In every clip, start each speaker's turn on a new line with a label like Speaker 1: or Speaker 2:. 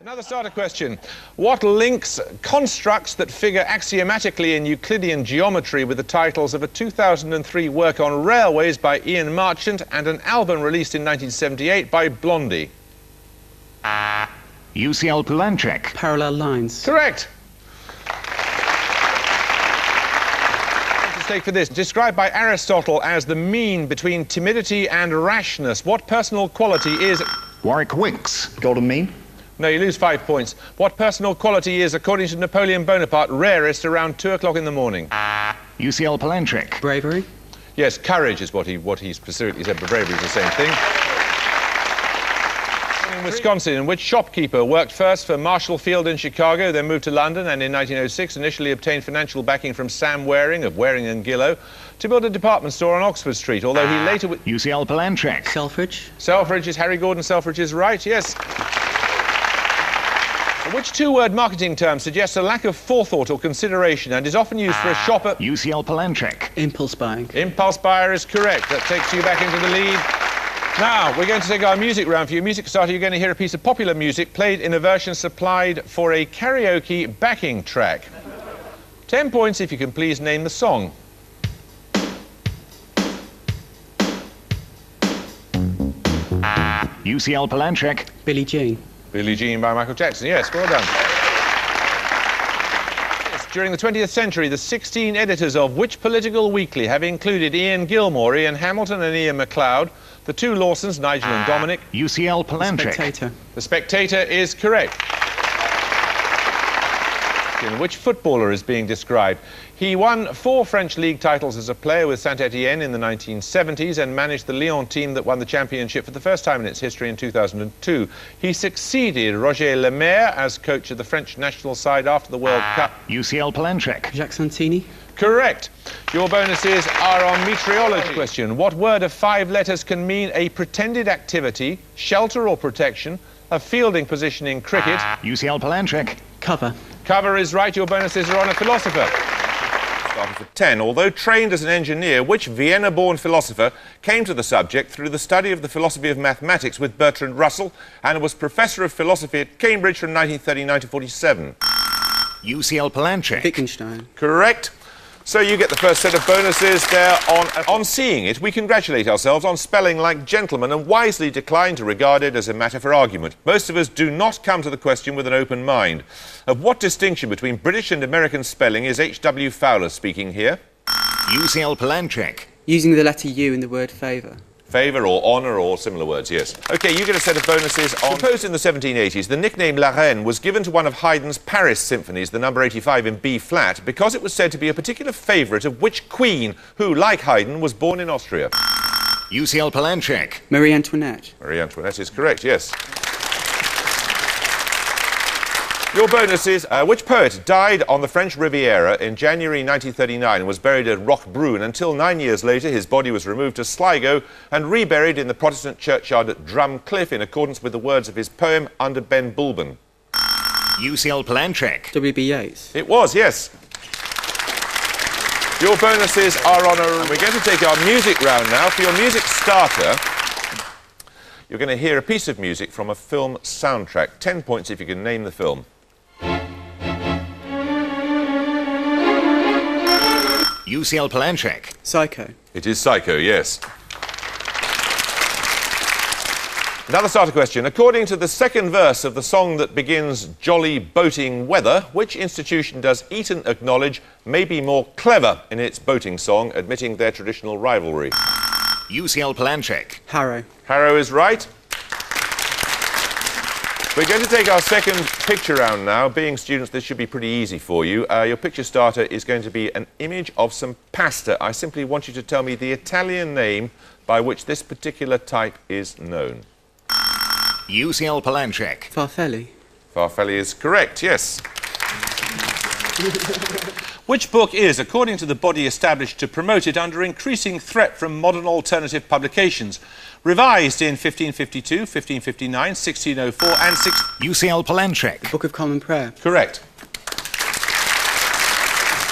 Speaker 1: Another starter question. What links constructs that figure axiomatically in Euclidean geometry with the titles of a 2003 work on railways by Ian Marchant and an album released in 1978 by Blondie?
Speaker 2: UCL Poulenchek.
Speaker 3: Parallel lines.
Speaker 1: Correct. Take for this. Described by Aristotle as the mean between timidity and rashness, what personal quality is...
Speaker 2: Warwick Winks.
Speaker 4: Golden mean?
Speaker 1: No, you lose 5 points. What personal quality is, according to Napoleon Bonaparte, rarest around 2 o'clock in the morning?
Speaker 2: UCL Poulenchek.
Speaker 3: Bravery.
Speaker 1: Yes, courage is what he specifically said, but bravery is the same thing. In Wisconsin, in which shopkeeper worked first for Marshall Field in Chicago, then moved to London, and in 1906 initially obtained financial backing from Sam Waring of Waring and Gillow to build a department store on Oxford Street, although he later...
Speaker 2: UCL Poulenchek.
Speaker 3: Selfridge.
Speaker 1: Selfridge is Harry Gordon Selfridge is right, yes. Which two-word marketing term suggests a lack of forethought or consideration and is often used for a shopper...
Speaker 2: UCL Poulenchek.
Speaker 3: Impulse buying.
Speaker 1: Impulse buyer is correct. That takes you back into the lead. Now, we're going to take our music round for you. Music starter, you're going to hear a piece of popular music played in a version supplied for a karaoke backing track. 10 points if you can please name the song.
Speaker 2: UCL Poulenchek.
Speaker 3: Billie Jean.
Speaker 1: Billie Jean by Michael Jackson. Yes, well done. Yes, during the 20th century, the 16 editors of which political weekly have included Ian Gilmore, Ian Hamilton and Ian MacLeod, the two Lawsons, Nigel and Dominic?
Speaker 2: UCL Poulenchek.
Speaker 3: Spectator.
Speaker 1: The Spectator is correct. Which footballer is being described? He won 4 French league titles as a player with Saint-Étienne in the 1970s and managed the Lyon team that won the championship for the first time in its history in 2002. He succeeded Roger Lemaire as coach of the French national side after the World Cup.
Speaker 2: UCL Poulenchek.
Speaker 3: Jacques Santini.
Speaker 1: Correct. Your bonuses are on meteorology. Question. What word of 5 letters can mean a pretended activity, shelter or protection, a fielding position in cricket?
Speaker 2: UCL Poulenchek.
Speaker 3: Cover.
Speaker 1: Cover is right. Your bonuses are on a philosopher. Starting for 10. Although trained as an engineer, which Vienna-born philosopher came to the subject through the study of the philosophy of mathematics with Bertrand Russell and was professor of philosophy at Cambridge from 1939 to 47?
Speaker 2: UCL Poulenchek.
Speaker 3: Wittgenstein.
Speaker 1: Correct. So you get the first set of bonuses there on seeing it. We congratulate ourselves on spelling like gentlemen and wisely decline to regard it as a matter for argument. Most of us do not come to the question with an open mind. Of what distinction between British and American spelling is H.W. Fowler speaking here?
Speaker 2: UCL Poulenchek.
Speaker 3: Using the letter U in the word favour.
Speaker 1: Favour or honour or similar words, yes. OK, you get a set of bonuses on... Composed in the 1780s, the nickname La Reine was given to one of Haydn's Paris symphonies, the number 85 in B-flat, because it was said to be a particular favourite of which queen, who, like Haydn, was born in Austria?
Speaker 2: UCL Poulenchek.
Speaker 3: Marie Antoinette.
Speaker 1: Marie Antoinette is correct, yes. Your bonus is, which poet died on the French Riviera in January 1939 and was buried at Roquebrune until 9 years later his body was removed to Sligo and reburied in the Protestant churchyard at Drumcliff in accordance with the words of his poem Under Ben Bulben?
Speaker 2: UCL Poulenchek.
Speaker 3: W.B. Yeats.
Speaker 1: It was, yes. Your bonuses are on a... We're going to take our music round now. For your music starter, you're going to hear a piece of music from a film soundtrack. 10 points if you can name the film.
Speaker 2: UCL Poulenchek.
Speaker 3: Psycho.
Speaker 1: It is Psycho, yes. Another starter question. According to the second verse of the song that begins Jolly Boating Weather, which institution does Eton acknowledge may be more clever in its boating song, admitting their traditional rivalry?
Speaker 2: UCL Poulenchek.
Speaker 3: Harrow.
Speaker 1: Harrow is right. We're going to take our second picture round now. Being students, this should be pretty easy for you. Your picture starter is going to be an image of some pasta. I simply want you to tell me the Italian name by which this particular type is known.
Speaker 2: UCL Poulenchek.
Speaker 3: Farfalle.
Speaker 1: Farfalle is correct, yes. Which book is, according to the body established to promote it, under increasing threat from modern alternative publications? Revised in 1552, 1559, 1604 and
Speaker 2: UCL Poulenchek.
Speaker 3: Book of Common Prayer.
Speaker 1: Correct.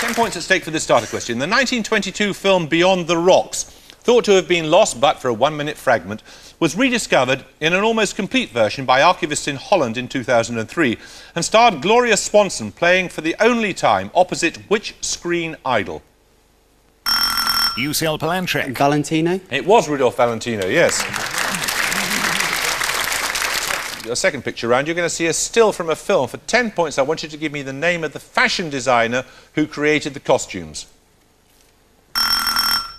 Speaker 1: 10 points at stake for this starter question. The 1922 film Beyond the Rocks, thought to have been lost but for a 1-minute fragment, was rediscovered in an almost complete version by archivists in Holland in 2003 and starred Gloria Swanson playing for the only time opposite which screen idol?
Speaker 2: UCL Palantric.
Speaker 3: Valentino.
Speaker 1: It was Rudolph Valentino, yes. A second picture round, you're going to see a still from a film. For 10 points, I want you to give me the name of the fashion designer who created the costumes.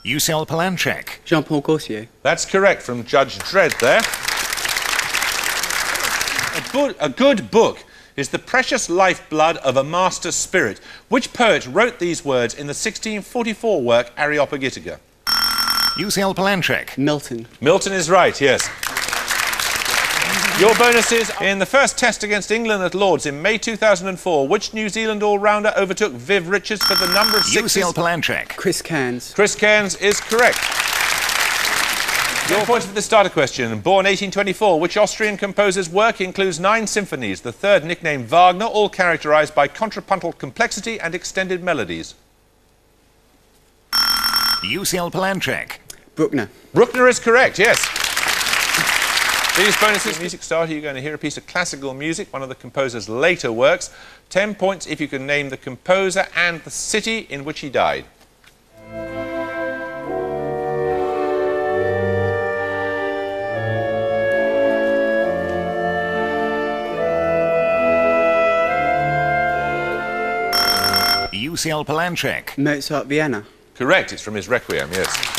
Speaker 2: UCL Palantric.
Speaker 3: Jean-Paul Gaultier.
Speaker 1: That's correct, from Judge Dredd there. A good book is the precious lifeblood of a master spirit. Which poet wrote these words in the 1644 work Areopagitica?
Speaker 2: UCL Palantric.
Speaker 3: Milton.
Speaker 1: Milton is right, yes. Your bonuses. In the first test against England at Lord's in May 2004, which New Zealand all-rounder overtook Viv Richards for the number of sixes?
Speaker 2: UCL Palantric.
Speaker 3: Chris Cairns.
Speaker 1: Chris Cairns is correct. Your point for the starter question. Born 1824, which Austrian composer's work includes 9 symphonies, the third nicknamed Wagner, all characterised by contrapuntal complexity and extended melodies?
Speaker 2: UCL Palantric.
Speaker 3: Bruckner.
Speaker 1: Bruckner is correct, yes. These bonuses, music starter, you're going to hear a piece of classical music, one of the composer's later works. 10 points if you can name the composer and the city in which he died.
Speaker 2: UCL Palantric.
Speaker 3: Mozart, Vienna.
Speaker 1: Correct, it's from his Requiem, yes.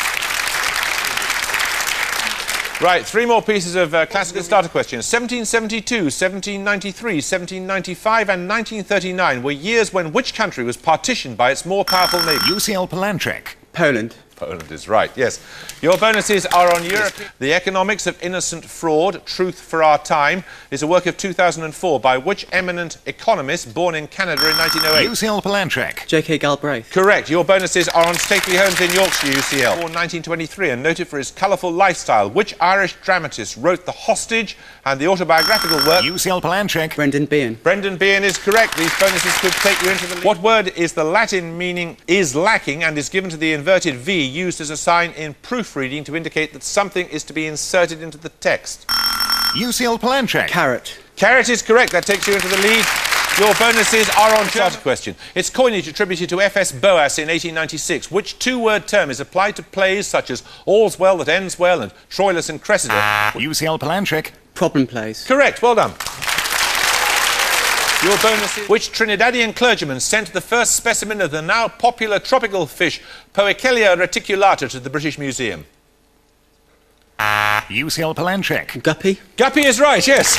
Speaker 1: Right, 3 more pieces of classical starter questions. 1772, 1793, 1795 and 1939 were years when which country was partitioned by its more powerful neighbour?
Speaker 2: UCL Palantric.
Speaker 3: Poland.
Speaker 1: Poland is right, yes. Your bonuses are on Europe. The Economics of Innocent Fraud, Truth for Our Time, is a work of 2004 by which eminent economist born in Canada in 1908?
Speaker 2: UCL Palantric.
Speaker 3: J.K. Galbraith.
Speaker 1: Correct. Your bonuses are on stately homes in Yorkshire, UCL. Born 1923 and noted for his colourful lifestyle, which Irish dramatist wrote The Hostage and the autobiographical work?
Speaker 2: UCL Palantric.
Speaker 3: Brendan Behan.
Speaker 1: Brendan Behan is correct. These bonuses could take you into the lead. What word is the Latin meaning is lacking and is given to the inverted V used as a sign in proofreading to indicate that something is to be inserted into the text?
Speaker 2: UCL Palantric.
Speaker 3: Carrot.
Speaker 1: Carrot is correct. That takes you into the lead. Your bonuses are on starter question. It's coinage attributed to F.S. Boas in 1896. Which 2-word term is applied to plays such as All's Well That Ends Well and Troilus and Cressida?
Speaker 2: UCL Palantric.
Speaker 3: Problem plays.
Speaker 1: Correct. Well done. Your bonuses. Which Trinidadian clergyman sent the first specimen of the now popular tropical fish Poechelia reticulata to the British Museum?
Speaker 2: UCL Palantric.
Speaker 3: Guppy.
Speaker 1: Guppy is right, yes.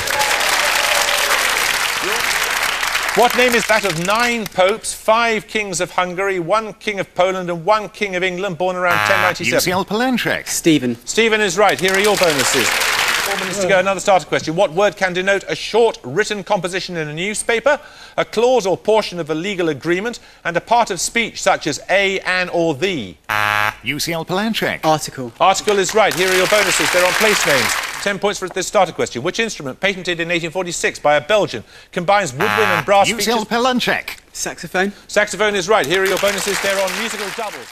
Speaker 1: What name is that of 9 popes, 5 kings of Hungary, 1 king of Poland and 1 king of England born around 1097?
Speaker 2: UCL Palantric.
Speaker 3: Stephen.
Speaker 1: Stephen is right. Here are your bonuses. 4 minutes to go. Another starter question. What word can denote a short written composition in a newspaper, a clause or portion of a legal agreement, and a part of speech such as a, an or the?
Speaker 2: UCL Palantric.
Speaker 3: Article.
Speaker 1: Article is right. Here are your bonuses. They're on place names. 10 points for this starter question. Which instrument, patented in 1846 by a Belgian, combines woodwind and brass features?
Speaker 2: UCL Palantric.
Speaker 3: Saxophone.
Speaker 1: Saxophone is right. Here are your bonuses. They're on musical doubles.